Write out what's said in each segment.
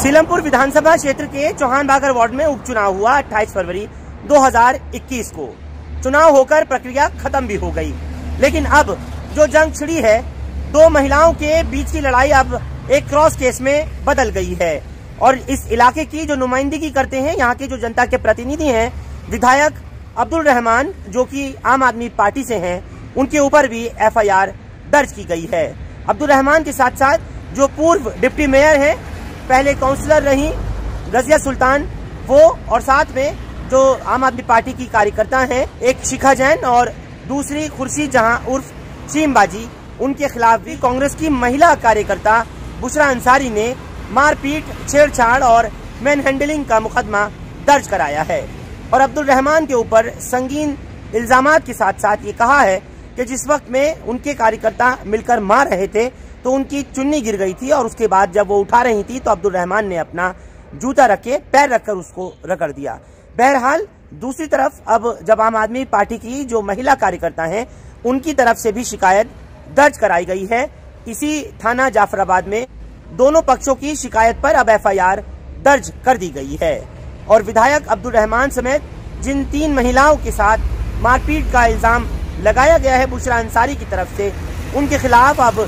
सीलमपुर विधानसभा क्षेत्र के चौहान बागर वार्ड में उपचुनाव हुआ 28 फरवरी 2021 को। चुनाव होकर प्रक्रिया खत्म भी हो गई, लेकिन अब जो जंग छिड़ी है, दो महिलाओं के बीच की लड़ाई अब एक क्रॉस केस में बदल गई है। और इस इलाके की जो नुमाइंदगी करते हैं, यहाँ के जो जनता के प्रतिनिधि हैं, विधायक अब्दुल रहमान, जो कि आम आदमी पार्टी से हैं, उनके ऊपर भी FIR दर्ज की गई है। अब्दुल रहमान के साथ साथ जो पूर्व डिप्टी मेयर हैं, पहले काउंसलर रही रजिया सुल्तान, वो, और साथ में जो आम आदमी पार्टी की कार्यकर्ता हैं, एक शिखा जैन और दूसरी खुर्शीद जहां उर्फ चीमबाजी, उनके खिलाफ भी कांग्रेस की महिला कार्यकर्ता बुशरा अंसारी ने मारपीट, छेड़छाड़ और मैन हैंडलिंग का मुकदमा दर्ज कराया है। और अब्दुल रहमान के ऊपर संगीन इल्जामात के साथ साथ ये कहा है कि जिस वक्त में उनके कार्यकर्ता मिलकर मार रहे थे तो उनकी चुन्नी गिर गई थी, और उसके बाद जब वो उठा रही थी तो अब्दुल रहमान ने अपना जूता रख के पैर रखकर उसको रगड़ दिया। बहरहाल दूसरी तरफ अब जब आम आदमी पार्टी की जो महिला कार्यकर्ता हैं, उनकी तरफ से भी शिकायत दर्ज कराई गई है। इसी थाना जाफराबाद में दोनों पक्षों की शिकायत पर अब FIR दर्ज कर दी गई है। और विधायक अब्दुल रहमान समेत जिन 3 महिलाओं के साथ मारपीट का इल्जाम लगाया गया है बुशरा अंसारी की तरफ से, उनके खिलाफ अब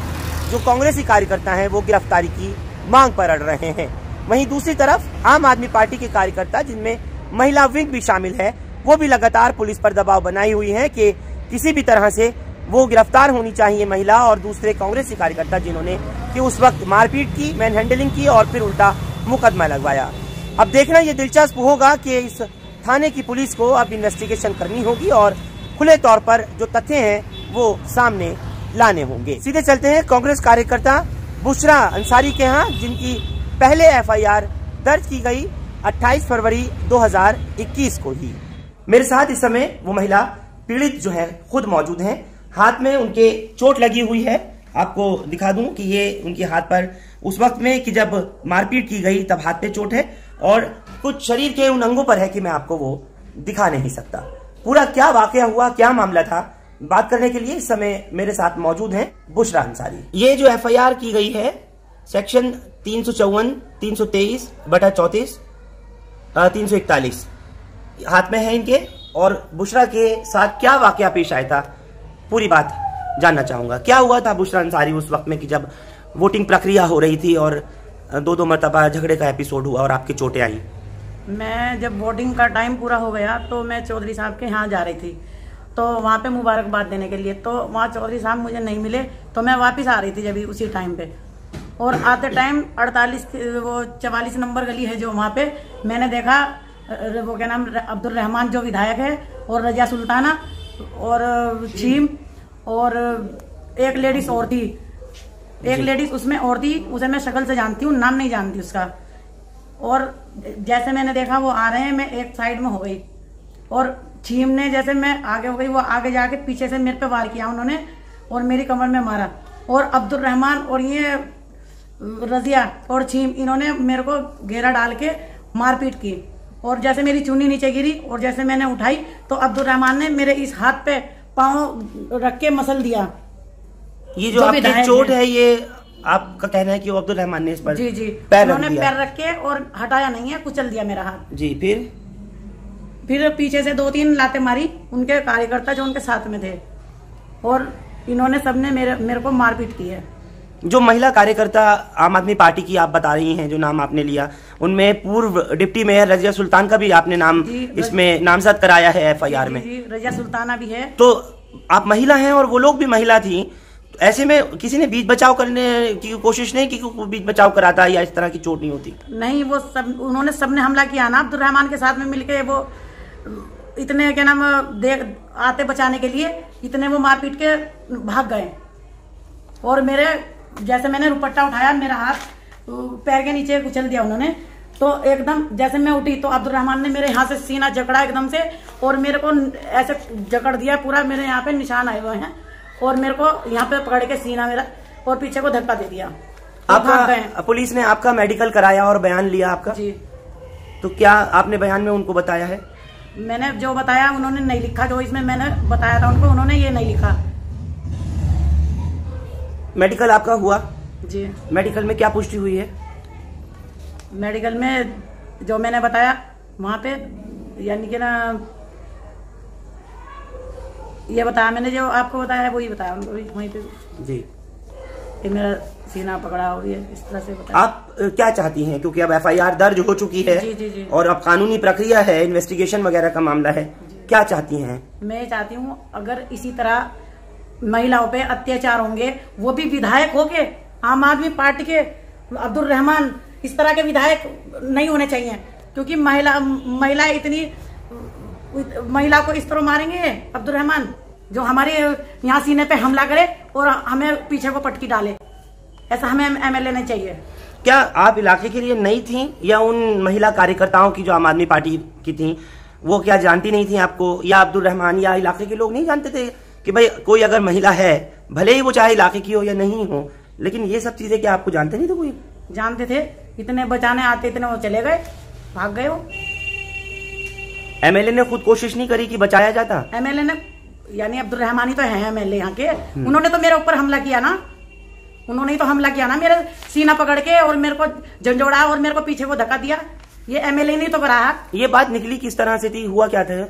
जो कांग्रेसी कार्यकर्ता हैं वो गिरफ्तारी की मांग पर अड़ रहे हैं। वहीं दूसरी तरफ आम आदमी पार्टी के कार्यकर्ता, जिनमें महिला विंग भी शामिल है, वो भी लगातार पुलिस पर दबाव बनाई हुई है कि किसी भी तरह से वो गिरफ्तार होनी चाहिए महिला और दूसरे कांग्रेसी कार्यकर्ता जिन्होंने कि उस वक्त मारपीट की, मैन हैंडलिंग की और फिर उल्टा मुकदमा लगवाया। अब देखना ये दिलचस्प होगा कि इस थाने की पुलिस को अब इन्वेस्टिगेशन करनी होगी और खुले तौर पर जो तथ्य हैं वो सामने लाने होंगे। सीधे चलते हैं कांग्रेस कार्यकर्ता बुशरा अंसारी के यहाँ, जिनकी पहले FIR दर्ज की गई 28 फरवरी 2021 को ही। मेरे साथ इस समय वो महिला पीड़ित जो है खुद मौजूद हैं। हाथ में उनके चोट लगी हुई है। आपको दिखा दूं कि ये उनके हाथ पर उस वक्त में कि जब मारपीट की गई तब हाथ पे चोट है, और कुछ शरीर के उन अंगों पर है कि मैं आपको वो दिखा नहीं सकता। पूरा क्या वाकया हुआ, क्या मामला था, बात करने के लिए इस समय मेरे साथ मौजूद हैं बुशरा अंसारी। ये जो FIR की गई है सेक्शन 354, 323/34, 341 हाथ में है इनके, और बुशरा के साथ क्या वाकया पेश आया था, पूरी बात जानना चाहूंगा। क्या हुआ था बुशरा अंसारी उस वक्त में कि जब वोटिंग प्रक्रिया हो रही थी और 2 मरतबा झगड़े का एपिसोड हुआ और आपकी चोटें आई? मैं जब वोटिंग का टाइम पूरा हो गया तो मैं चौधरी साहब के यहाँ जा रही थी, तो वहाँ पे मुबारकबाद देने के लिए, तो वहाँ चौधरी साहब मुझे नहीं मिले, तो मैं वापस आ रही थी जब उसी टाइम पे। और आते टाइम 44 नंबर गली है जो, वहाँ पे मैंने देखा वो क्या नाम अब्दुल रहमान जो विधायक है, और रजिया सुल्ताना और चीम, और एक लेडीज और थी, एक लेडीज उसमें और थी, उसे मैं शक्ल से जानती हूँ, नाम नहीं जानती उसका। और जैसे मैंने देखा वो आ रहे हैं, मैं एक साइड में हो गई, और चीम ने जैसे मैं आगे हो गई, वो आगे जाके पीछे से मेरे पे वार किया उन्होंने और मेरी कमर में मारा। और अब्दुल रहमान और ये रजिया और चीम, इन्होंने मेरे को घेरा डाल के मारपीट की, और जैसे मेरी चुन्नी नीचे गिरी और जैसे मैंने उठाई तो अब्दुल रहमान ने मेरे इस हाथ पे पाँव रख के मसल दिया। ये जो आपकी चोट है, ये आपका कहना है कि वो अब्दुल रहमान ने इस पर जी उन्होंने पैर रख के और हटाया नहीं है, कुचल दिया मेरा हाथ जी। फिर पीछे से 2-3 लाते मारी उनके कार्यकर्ता जो उनके साथ में थे, और इन्होंने सबने मेरे को मारपीट की है। जो महिला कार्यकर्ता आम आदमी पार्टी की आप बता रही हैं, जो नाम आपने लिया, उनमें पूर्व डिप्टी मेयर रजिया सुल्तान का भी आपने नाम इसमें नामजद कराया है FIR में। रजिया सुल्ताना भी है। तो आप महिला हैं और वो लोग भी महिला थी, ऐसे में किसी ने बीच बचाव करने की कोशिश नहीं की कि बीच बचाव कराता या इस तरह की चोट नहीं होती? नहीं, वो सब उन्होंने सबने हमला किया ना अब्दुल रहमान के साथ में मिलके, वो इतने क्या नाम आते बचाने के लिए इतने वो मारपीट के भाग गए। और मेरे जैसे मैंने दुपट्टा उठाया, मेरा हाथ पैर के नीचे कुचल दिया उन्होंने, तो एकदम जैसे मैं उठी तो अब्दुल रहमान ने मेरे यहाँ से सीना जकड़ा एकदम से, और मेरे को ऐसे जकड़ दिया पूरा, मेरे यहाँ पे निशान आए हुए हैं, और मेरे को यहाँ पे पकड़ के सीना मेरा और पीछे को धक्का दे दिया। आपका पुलिस ने आपका मेडिकल कराया और बयान लिया आपका जी? तो क्या आपने बयान में उनको बताया है? मैंने जो बताया उन्होंने नहीं लिखा, जो इसमें मैंने बताया था उनको, उन्होंने ये नहीं लिखा। मेडिकल आपका हुआ जी? मेडिकल में क्या पुष्टि हुई है? मेडिकल में जो मैंने बताया वहाँ पे, यानी कि ना ये बताया मैंने, जो आपको बताया वही बताया वहीं पे जी। कि मेरा सीना पकड़ा और ये इस तरह से बताया। आप क्या चाहती हैं, क्योंकि अब एफआईआर दर्ज हो चुकी है जी जी जी। और अब कानूनी प्रक्रिया है, इन्वेस्टिगेशन वगैरह का मामला है, क्या चाहती हैं? मैं चाहती हूँ अगर इसी तरह महिलाओं पे अत्याचार होंगे, वो भी विधायक होके, आम आदमी पार्टी के अब्दुल रहमान, इस तरह के विधायक नहीं होने चाहिए, क्योंकि महिला इतनी, महिला को इस तरह मारेंगे अब्दुल रहमान, जो हमारे यहाँ सीने पे हमला करे और हमें पीछे को पटकी डाले, ऐसा हमें एमएलए नहीं चाहिए। क्या आप इलाके के लिए नई थी, या उन महिला कार्यकर्ताओं की जो आम आदमी पार्टी की थी वो क्या जानती नहीं थी आपको, या अब्दुल रहमान या इलाके के लोग नहीं जानते थे कि भाई कोई अगर महिला है, भले ही वो चाहे इलाके की हो या नहीं हो, लेकिन ये सब चीजें क्या आपको जानते नहीं थे? कोई जानते थे, इतने बचाने आते, इतने वो चले गए, भाग गए। वो एमएलए ने खुद कोशिश नहीं करी कि बचाया जाता? एमएलए ने, यानी अब्दुल रहमान ही तो है एमएलए यहाँ के, उन्होंने तो मेरे ऊपर हमला किया ना, उन्होंने ही तो हमला किया ना, मेरे सीना पकड़ के और मेरे को झंझोड़ा और मेरे को पीछे को धक्का दिया, ये एमएलए ने तो कराया। ये बात निकली किस तरह से थी, हुआ क्या था?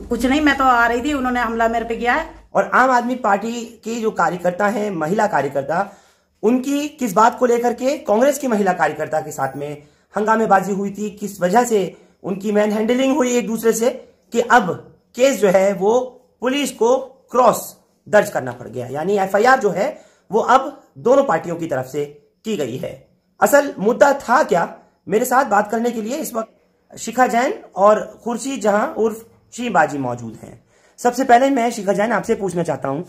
कुछ नहीं, मैं तो आ रही थी, उन्होंने हमला मेरे पे किया है। और आम आदमी पार्टी की जो कार्यकर्ता हैं, महिला कार्यकर्ता, उनकी किस बात को लेकर के कांग्रेस की महिला कार्यकर्ता के साथ में हंगामेबाजी हुई थी, किस वजह से उनकी मैन हैंडलिंग हुई एक दूसरे से, कि अब केस जो है वो पुलिस को क्रॉस दर्ज करना पड़ गया, यानी एफआईआर जो है वो अब दोनों पार्टियों की तरफ से की गई है। असल मुद्दा था क्या? मेरे साथ बात करने के लिए इस वक्त शिखा जैन और खुर्शीद जहां उर्फ शीबाजी मौजूद हैं। सबसे पहले मैं शिखा जैन आपसे पूछना चाहता हूं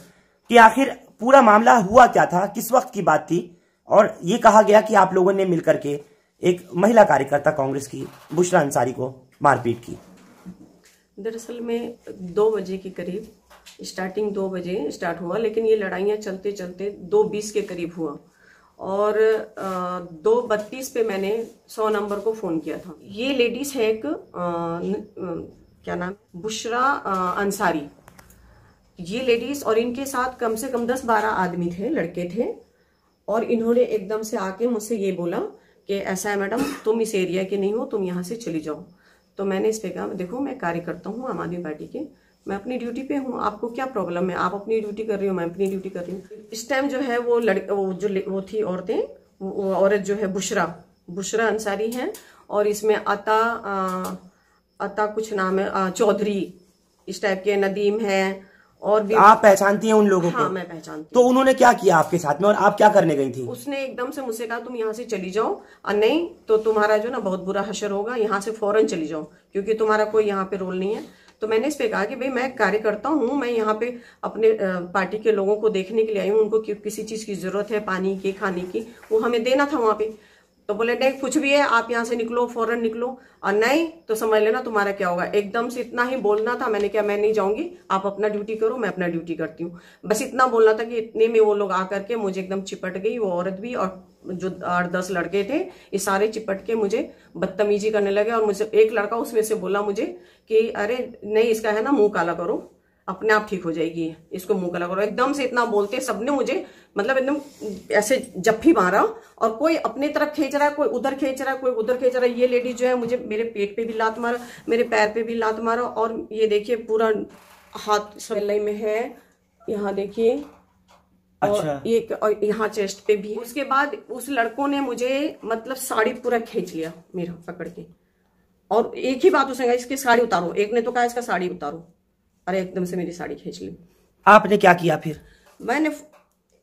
कि आखिर पूरा मामला हुआ क्या था, किस वक्त की बात थी, और ये कहा गया कि आप लोगों ने मिलकर के एक महिला कार्यकर्ता कांग्रेस की बुशरा अंसारी को मारपीट की। दरअसल में 2 बजे के करीब, स्टार्टिंग 2 बजे स्टार्ट हुआ, लेकिन ये लड़ाइयाँ चलते चलते 2:20 के करीब हुआ, और 2:32 पे मैंने 100 नंबर को फोन किया था। ये लेडीज है एक क्या नाम, बुशरा अंसारी, ये लेडीज और इनके साथ कम से कम 10-12 आदमी थे, लड़के थे, और इन्होंने एकदम से आके मुझसे ये बोला कि ऐसा है मैडम, तुम इस एरिया के नहीं हो, तुम यहाँ से चली जाओ। तो मैंने इस पे कहा, देखो मैं कार्यकर्ता हूँ आम आदमी पार्टी के, मैं अपनी ड्यूटी पे हूँ, आपको क्या प्रॉब्लम है, आप अपनी ड्यूटी कर रही हो, मैं अपनी ड्यूटी कर रही हूँ। इस टाइम जो है वो थी औरतें, वो औरत जो है बुशरा अंसारी है, और इसमें अता कुछ नाम है, चौधरी, इस टाइप के, नदीम है, और भी। आप पहचानती हैं उन लोगों को? हाँ, मैं पहचानती। तो उन्होंने क्या किया आपके साथ में, और आप क्या करने गई थी? उसने एकदम से मुझसे कहा, तुम यहाँ से चली जाओ, और नहीं तो तुम्हारा जो ना बहुत बुरा हशर होगा, यहाँ से फौरन चली जाओ, क्योंकि तुम्हारा कोई यहाँ पे रोल नहीं है। तो मैंने इस पे कहा कि भाई मैं कार्यकर्ता हूँ, मैं यहाँ पे अपने पार्टी के लोगों को देखने के लिए आई हूँ, उनको किसी चीज की जरूरत है, पानी की, खाने की, वो हमें देना था वहां पे। तो बोले नहीं, कुछ भी है, आप यहाँ से निकलो, फौरन निकलो, और नहीं तो समझ लेना तुम्हारा क्या होगा। एकदम से इतना ही बोलना था। मैंने क्या, मैं नहीं जाऊंगी, आप अपना ड्यूटी करो, मैं अपना ड्यूटी करती हूँ, बस इतना बोलना था। कि इतने में वो लोग आकर के मुझे एकदम चिपट गई, वो औरत भी, और जो 8-10 लड़के थे, ये सारे चिपट के मुझे बदतमीजी करने लगे। और मुझे एक लड़का उसमें से बोला मुझे कि अरे नहीं, इसका है ना मुंह काला करो, अपने आप ठीक हो जाएगी, इसको मुंह काला करो। एकदम से इतना बोलते सबने मुझे, मतलब एकदम ऐसे जफ्फी मारा, और कोई अपने तरफ खींच रहा है, कोई उधर खींच रहा है, कोई उधर खींच रहा है। ये लेडी जो है मुझे मेरे पेट पे भी लात मारा, मेरे पैर पे भी लात मारा, और ये देखिए पूरा हाथ सलाई में है, यहाँ देखिए, और ये और यहाँ चेस्ट पे भी। उसके बाद उस लड़कों ने मुझे मतलब साड़ी पूरा खींच लिया मेरा पकड़ के, और एक ही बात उसने कहा, इसकी साड़ी उतारो। एक ने तो कहा इसका साड़ी उतारो, अरे एकदम से मेरी साड़ी खींच ली। आपने क्या किया फिर? मैंने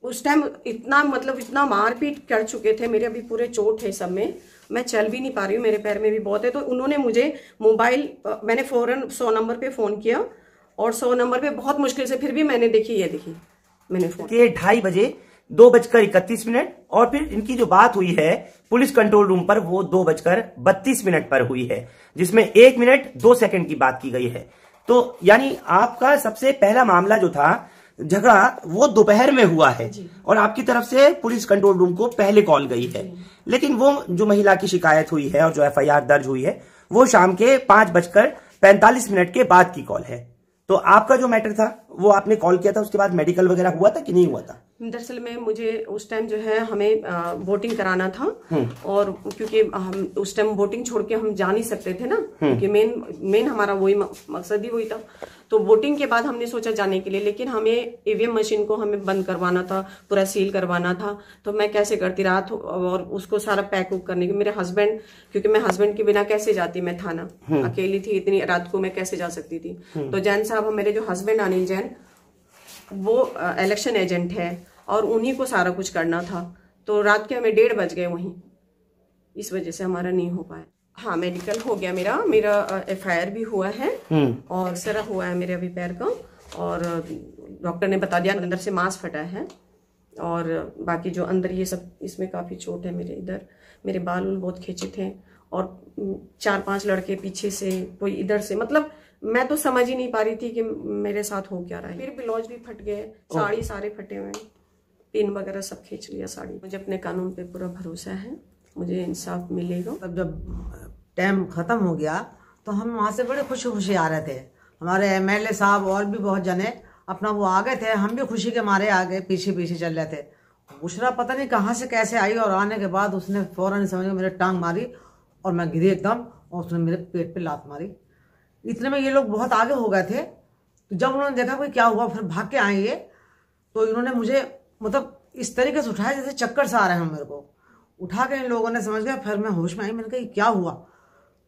उस टाइम इतना, मतलब इतना मारपीट कर चुके थे, मेरे अभी पूरे चोट है सब में, मैं चल भी नहीं पा रही हूँ, मेरे पैर में भी बहुत है। तो उन्होंने मुझे मोबाइल, मैंने फौरन 100 नंबर पे फोन किया, और 100 नंबर पे बहुत मुश्किल से फिर भी मैंने देखी, ये देखी मैंने फोन किया 2:30 बजे 2:31, और फिर इनकी जो बात हुई है पुलिस कंट्रोल रूम पर, वो 2:32 पर हुई है, जिसमें 1 मिनट 2 सेकंड की बात की गई है। तो यानी आपका सबसे पहला मामला जो था, झगड़ा, वो दोपहर में हुआ है, और आपकी तरफ से पुलिस कंट्रोल रूम को पहले कॉल गई है। लेकिन वो जो महिला की शिकायत हुई है और जो एफआईआर दर्ज हुई है, वो शाम के 5:45 के बाद की कॉल है। तो आपका जो मैटर था वो आपने कॉल किया था, उसके बाद मेडिकल वगैरह हुआ था कि नहीं हुआ था? दरअसल में मुझे उस टाइम जो है हमें वोटिंग कराना था, और क्योंकि हम उस टाइम वोटिंग छोड़ के हम जा नहीं सकते थे ना, क्योंकि मेन हमारा वही मकसद ही वही था। तो वोटिंग के बाद हमने सोचा जाने के लिए, लेकिन हमें ईवीएम मशीन को हमें बंद करवाना था, पूरा सील करवाना था। तो मैं कैसे करती रात और उसको सारा पैक उक करने के, मेरे हस्बैंड, क्योंकि मैं हस्बैंड के बिना कैसे जाती मैं थाना, अकेली थी, इतनी रात को मैं कैसे जा सकती थी। तो जैन साहब, मेरे जो हस्बैंड अनिल जैन, वो इलेक्शन एजेंट है और उन्हीं को सारा कुछ करना था। तो रात के हमें 1:30 बज गए वहीं, इस वजह से हमारा नहीं हो पाया। हाँ, मेडिकल हो गया मेरा FIR भी हुआ है और सरा हुआ है मेरे अभी पैर का, और डॉक्टर ने बता दिया अंदर से मांस फटा है, और बाकी जो अंदर ये सब, इसमें काफी चोट है। मेरे इधर मेरे बाल बहुत खींचे थे, और 4-5 लड़के पीछे से, कोई इधर से, मतलब मैं तो समझ ही नहीं पा रही थी कि मेरे साथ हो क्या रहा है। फिर ब्लाउज भी फट गए, साड़ी सारे फटे हुए, पिन वगैरह सब खींच लिया साड़ी। मुझे अपने कानून पे पूरा भरोसा है, मुझे इंसाफ मिलेगा। तब जब टाइम खत्म हो गया तो हम वहाँ से बड़े खुशी खुशी आ रहे थे। हमारे MLA साहब और भी बहुत जने अपना वो आ गए थे, हम भी खुशी के मारे आ गए, पीछे पीछे चल रहे थे। बुशरा पता नहीं कहाँ से कैसे आई, और आने के बाद उसने फौरन समझ में मेरे टांग मारी और मैं गिरी एकदम, और उसने मेरे पेट पे लात मारी। इतने में ये लोग बहुत आगे हो गए थे। तो जब उन्होंने देखा भाई क्या हुआ, फिर भाग के आए ये, तो इन्होंने मुझे मतलब इस तरीके से उठाया जैसे चक्कर से आ रहे हैं। मेरे को उठा के इन लोगों ने, समझ गया, फिर मैं होश में आई। मैंने कहा क्या हुआ?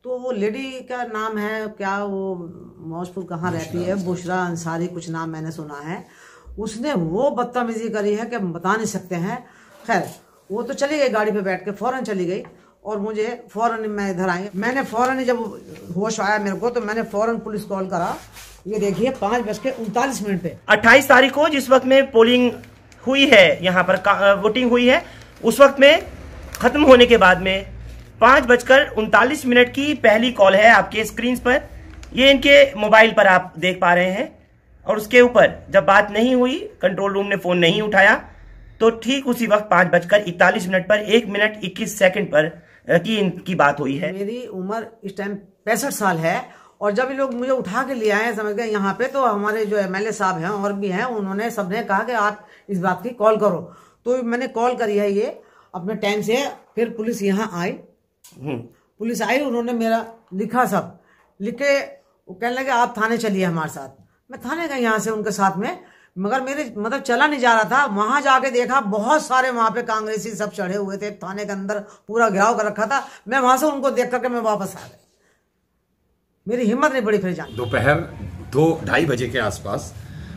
तो वो लेडी का नाम है क्या, वो मौजपुर कहाँ रहती है, बुशरा अंसारी कुछ नाम मैंने सुना है। उसने वो बदतमीजी करी है कि हम बता नहीं सकते हैं। खैर वो तो चली गई, गाड़ी पे बैठ के फौरन चली गई, और मुझे फौरन, मैं इधर आई, मैंने फौरन जब होश आया मेरे को, तो मैंने फौरन पुलिस कॉल करा। ये देखिए 5:39 पे 28 तारीख को जिस वक्त में पोलिंग हुई है, यहाँ पर वोटिंग हुई है, उस वक्त में खत्म होने के बाद में 5:39 की पहली कॉल है आपके स्क्रीन पर। ये इनके मोबाइल पर आप देख पा रहे हैं, और उसके ऊपर जब बात नहीं हुई, कंट्रोल रूम ने फोन नहीं उठाया, तो ठीक उसी वक्त 5:41 पर 1 मिनट 21 सेकंड पर की इनकी बात हुई है। मेरी उम्र इस टाइम 65 साल है, और जब ये लोग मुझे उठा के ले आए, समझ गए यहाँ पे, तो हमारे जो MLA साहब हैं और भी हैं, उन्होंने सबने कहा कि आप इस बात की कॉल करो। तो मैंने कॉल करी है ये अपने टाइम से। फिर पुलिस यहाँ आई, पुलिस आई, उन्होंने मेरा लिखा, सब लिख के वो कहने लगे आप थाने चलिए हमारे साथ। मैं थाने गई यहाँ से उनके साथ में, मगर मेरे मतलब चला नहीं जा रहा था। वहां जाके देखा बहुत सारे वहां पे कांग्रेसी सब चढ़े हुए थे, थाने के अंदर पूरा घेराव कर रखा था। मैं वहां से उनको देख करके मैं वापस आ गई, मेरी हिम्मत नहीं पड़ी फिर जाने। दोपहर 2-2:30 बजे के आसपास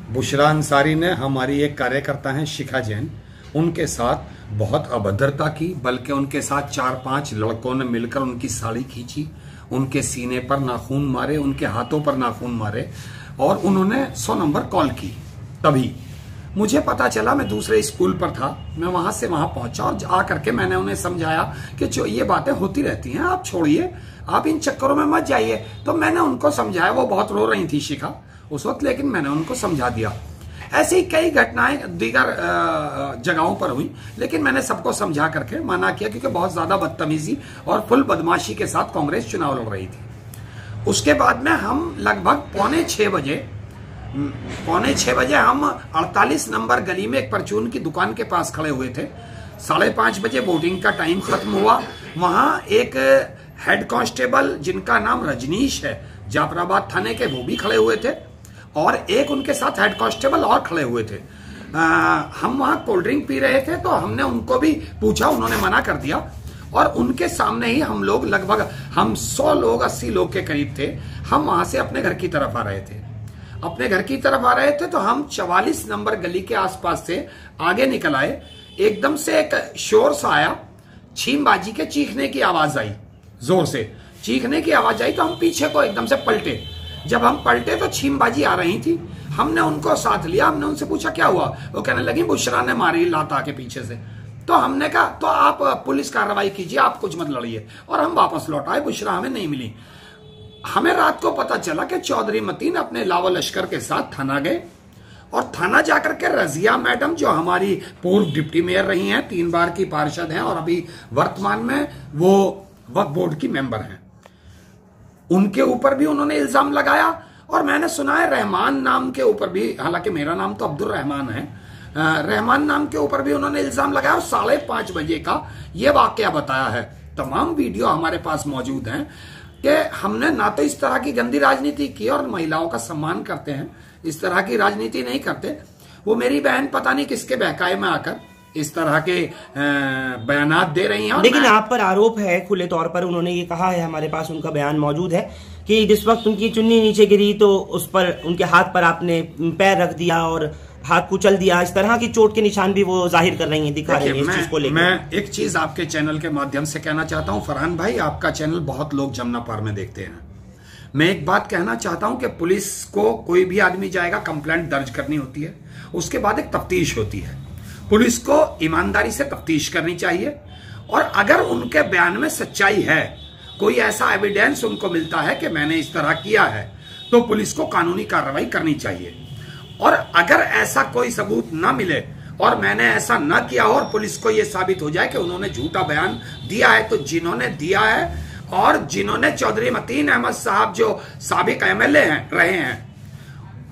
बुशरा अंसारी ने, हमारी एक कार्यकर्ता हैं शिखा जैन, उनके साथ बहुत अभद्रता की, बल्कि उनके साथ 4-5 लड़कों ने मिलकर उनकी साड़ी खींची, उनके सीने पर नाखून मारे, उनके हाथों पर नाखून मारे, और उन्होंने 100 नंबर कॉल की। तभी मुझे पता चला, मैं दूसरे स्कूल पर था, मैं वहां से वहां पहुंचा, और आकर के मैंने उन्हें समझाया कि जो ये बातें होती रहती हैं, आप छोड़िए, आप इन चक्करों में मत जाइए। तो मैंने उनको समझाया, वो बहुत रो रही थी शिखा उस वक्त, लेकिन मैंने उनको समझा दिया। ऐसी कई घटनाएं दीगर जगहों पर हुई, लेकिन मैंने सबको समझा करके मना किया, क्योंकि बहुत ज्यादा बदतमीजी और फुल बदमाशी के साथ कांग्रेस चुनाव लड़ रही थी। उसके बाद में हम लगभग 5:45 बजे हम 48 नंबर गली में एक परचून की दुकान के पास खड़े हुए थे। 5:30 बजे वोटिंग का टाइम खत्म हुआ। वहां एक हेड कांस्टेबल जिनका नाम रजनीश है, जाफराबाद थाने के, वो भी खड़े हुए थे, और एक उनके साथ हेड कांस्टेबल और खड़े हुए थे। हम वहां कोल्ड ड्रिंक पी रहे थे, तो हमने उनको भी पूछा, उन्होंने मना कर दिया, और उनके सामने ही हम लोग लगभग 100 लोग, 80 लोग के करीब थे। हम वहां से अपने घर की तरफ आ रहे थे। अपने घर की तरफ आ रहे थे तो हम 44 नंबर गली के आसपास से आगे निकल आए। एकदम से एक शोर सा आया, छींबाजी के चीखने की आवाज आई, जोर से चीखने की आवाज आई, तो हम पीछे को एकदम से पलटे। जब हम पलटे तो छींबाजी आ रही थी। हमने उनको साथ लिया, हमने उनसे पूछा क्या हुआ, वो कहने लगी बुशरा ने मारी लात आके पीछे से। तो हमने कहा तो आप पुलिस कार्रवाई कीजिए, आप कुछ मत लड़िए, और हम वापस लौट आए। बुशरा हमें नहीं मिली। हमें रात को पता चला कि चौधरी मतीन अपने लावा लश्कर के साथ थाना गए, और थाना जाकर के रजिया मैडम, जो हमारी पूर्व डिप्टी मेयर रही हैं, 3 बार की पार्षद हैं, और अभी वर्तमान में वो वक्फ बोर्ड की मेंबर हैं, उनके ऊपर भी उन्होंने इल्जाम लगाया। और मैंने सुना है रहमान नाम के ऊपर भी, हालांकि मेरा नाम तो अब्दुल रहमान है, रहमान नाम के ऊपर भी उन्होंने इल्जाम लगाया और 5:30 बजे का ये वाकया बताया है। तमाम वीडियो हमारे पास मौजूद हैं कि हमने ना तो इस तरह की गंदी राजनीति की और महिलाओं का सम्मान करते हैं, इस तरह की राजनीति नहीं करते। वो मेरी बहन पता नहीं किसके बहकाए में आकर इस तरह के बयानात दे रही हैं। लेकिन आप पर आरोप है खुले तौर पर, उन्होंने ये कहा है, हमारे पास उनका बयान मौजूद है कि जिस वक्त उनकी चुन्नी नीचे गिरी तो उस पर उनके हाथ पर आपने पैर रख दिया और हाथ कुचल दिया। इस तरह की चोट के निशान भी वो जाहिर कर रही हैं, दिखा रही हैं इस चीज को लेकर। मैं एक चीज आपके चैनल के माध्यम से कहना चाहता हूं फरहान भाई, आपका चैनल बहुत लोग जमुना पार में देखते हैं। मैं एक बात कहना चाहता हूं कि पुलिस को कोई भी आदमी जाएगा, कंप्लेंट दर्ज करनी होती है, उसके बाद एक तफ्तीश होती है। पुलिस को ईमानदारी से तफ्तीश करनी चाहिए और अगर उनके बयान में सच्चाई है, कोई ऐसा एविडेंस उनको मिलता है कि मैंने इस तरह किया है, तो पुलिस को कानूनी कार्रवाई करनी चाहिए। और अगर ऐसा कोई सबूत ना मिले और मैंने ऐसा ना किया और पुलिस को यह साबित हो जाए कि उन्होंने झूठा बयान दिया है, तो जिन्होंने दिया है और जिन्होंने चौधरी मतीन अहमद साहब जो साबिक एमएलए रहे हैं,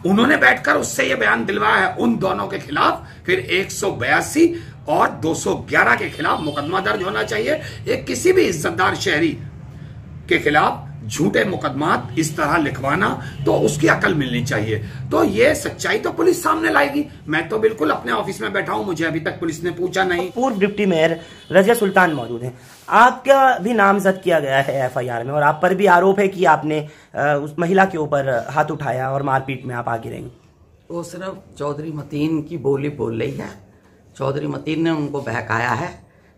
उन्होंने बैठकर उससे यह बयान दिलवाया है, उन दोनों के खिलाफ फिर 182 और 211 के खिलाफ मुकदमा दर्ज होना चाहिए। एक किसी भी इज्जतदार शहरी के खिलाफ झूठे मुकदमात इस तरह लिखवाना, तो उसकी अकल मिलनी चाहिए। तो ये सच्चाई तो पुलिस सामने लाएगी। मैं तो बिल्कुल अपने ऑफिस में बैठा हूं, मुझे अभी तक पुलिस ने पूछा नहीं। पूर्व डिप्टी मेयर रजिया सुल्तान मौजूद हैं, आपका भी नामजद किया गया है एफआईआर में और आप पर भी आरोप है कि आपने उस महिला के ऊपर हाथ उठाया और मारपीट में आप आगे रही। वो सिर्फ चौधरी मतीन की बोली बोल रही है, चौधरी मतीन ने उनको बहकाया है,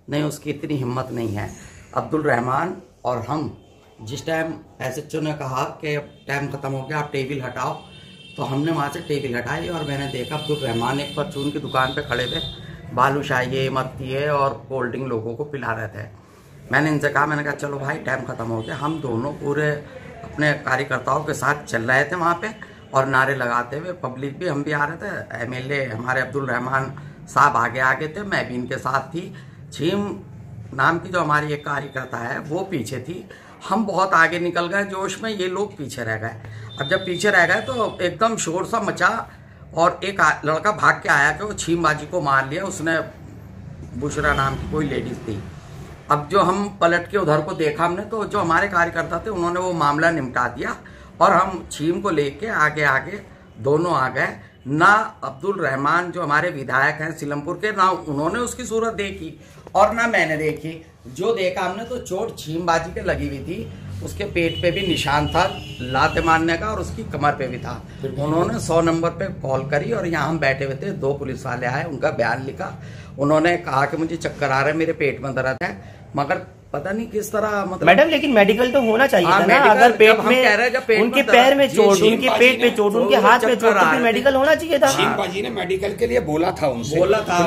नहीं उसकी इतनी हिम्मत नहीं है। अब्दुल रहमान और हम जिस टाइम एसएचओ ने कहा कि टाइम खत्म हो गया, आप टेबल हटाओ, तो हमने वहाँ से टेबल हटाई और मैंने देखा अब्दुल रहमान एक परचून की दुकान पे खड़े थे, बालूशाही मत्ती और कोल्ड ड्रिंक लोगों को पिला रहे थे। मैंने इनसे कहा, मैंने कहा चलो भाई टाइम खत्म हो गया। हम दोनों पूरे अपने कार्यकर्ताओं के साथ चल रहे थे वहाँ पे और नारे लगाते हुए, पब्लिक भी, हम भी आ रहे थे। एमएलए हमारे अब्दुल रहमान साहब आगे आगे थे, मैं भी इनके साथ थी। छीम नाम की जो हमारी एक कार्यकर्ता है वो पीछे थी। हम बहुत आगे निकल गए जोश में, ये लोग पीछे रह गए। अब जब पीछे रह गए तो एकदम शोर सा मचा और एक लड़का भाग के आया कि वो छीमबाजी को मार लिया। उसने बुशरा नाम की कोई लेडीज थी। अब जो हम पलट के उधर को देखा हमने, तो जो हमारे कार्यकर्ता थे उन्होंने वो मामला निपटा दिया और हम छीम को लेके आगे आगे दोनों आ गए। ना अब्दुल रहमान जो हमारे विधायक हैं सिलमपुर के, ना उन्होंने उसकी सूरत देखी और ना मैंने देखी। जो देखा हमने तो चोट छीमबाजी के लगी हुई थी, उसके पेट पे भी निशान था लाते मारने का और उसकी कमर पे भी था। उन्होंने 100 नंबर पे कॉल करी और यहाँ हम बैठे हुए थे, 2 पुलिस वाले आए, उनका बयान लिखा। उन्होंने कहा कि मुझे चक्कर आ रहा है, मेरे पेट में दर्द है, मगर पता नहीं किस तरह, मतलब मैडम लेकिन मेडिकल तो होना चाहिए था ना। अगर पेट में उनके पैर में चोट, उनके पेट पे चोट, उनके हाथ में चोट, तो फिर मेडिकल होना चाहिए था। छीमबाजी ने मेडिकल के लिए बोला था उनसे, बोला था।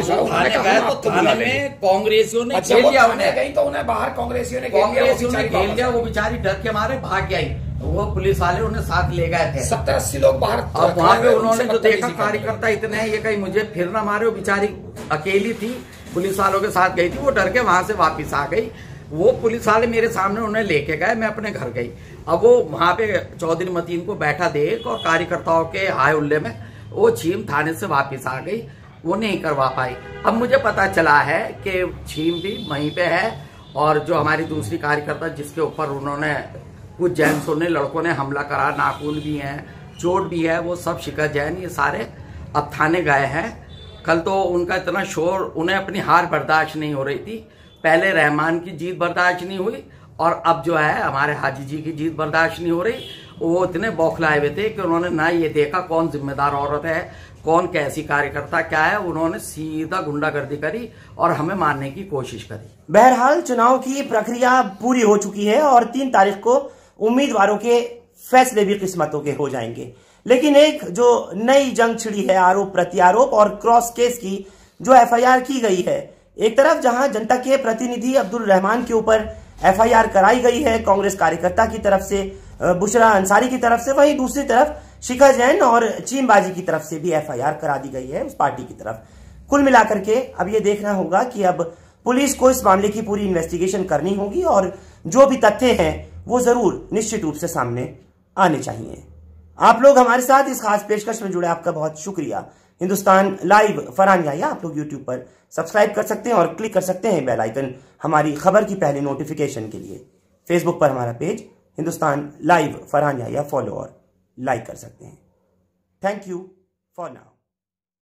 कांग्रेसियों ने घेर लिया, उन्हें गई तो उन्हें बाहर कांग्रेसियों ने घेर लिया। वो बेचारी डर के मारे भाग गई। वो पुलिस वाले उन्हें साथ ले गए थे, 70-80 लोग बाहर। और वहां पे उन्होंने जो देखा कार्यकर्ता इतने हैं, ये कहीं मुझे फिर ना मारे। वो बेचारी अकेली थी, पुलिस वालों के साथ गई थी, वो डर के वहां से वापिस आ गई। वो पुलिस वाले मेरे सामने उन्हें लेके गए, मैं अपने घर गई। अब वो वहां पे चौधरी मतीन को बैठा देख और कार्यकर्ताओं के हाय उल्ले में वो छीम थाने से वापस आ गई, वो नहीं करवा पाई। अब मुझे पता चला है कि छीम भी वहीं पे है और जो हमारी दूसरी कार्यकर्ता जिसके ऊपर उन्होंने कुछ जेंट्सों ने, लड़कों ने हमला करा, नाखून भी है, चोट भी है, वो सब शिखा जैन ये सारे अब थाने गए हैं। कल तो उनका इतना शोर, उन्हें अपनी हार बर्दाश्त नहीं हो रही थी। पहले रहमान की जीत बर्दाश्त नहीं हुई और अब जो है हमारे हाजी जी की जीत बर्दाश्त नहीं हो रही। वो इतने बौखलाए हुए थे कि उन्होंने ना ये देखा कौन जिम्मेदार औरत है, कौन कैसी कार्यकर्ता क्या है, उन्होंने सीधा गुंडागर्दी करी और हमें मारने की कोशिश करी। बहरहाल चुनाव की प्रक्रिया पूरी हो चुकी है और 3 तारीख को उम्मीदवारों के फैसले भी किस्मतों के हो जाएंगे। लेकिन एक जो नई जंग छिड़ी है आरोप प्रत्यारोप और क्रॉस केस की जो एफआईआर की गई है, एक तरफ जहां जनता के प्रतिनिधि अब्दुल रहमान के ऊपर एफआईआर कराई गई है कांग्रेस कार्यकर्ता की तरफ से, बुशरा अंसारी की तरफ से, वहीं दूसरी तरफ शिखा जैन और छीमबाजी की तरफ से भी एफआईआर करा दी गई है उस पार्टी की तरफ। कुल मिलाकर के अब ये देखना होगा कि अब पुलिस को इस मामले की पूरी इन्वेस्टिगेशन करनी होगी और जो भी तथ्य हैं वो जरूर निश्चित रूप से सामने आने चाहिए। आप लोग हमारे साथ इस खास पेशकश में जुड़े, आपका बहुत शुक्रिया। हिंदुस्तान लाइव फरहान याहिया आप लोग यूट्यूब पर सब्सक्राइब कर सकते हैं और क्लिक कर सकते हैं बेल आइकन हमारी खबर की पहली नोटिफिकेशन के लिए। फेसबुक पर हमारा page Hindustan live Farhan Yahya follow और लाइक कर सकते हैं। Thank you for now.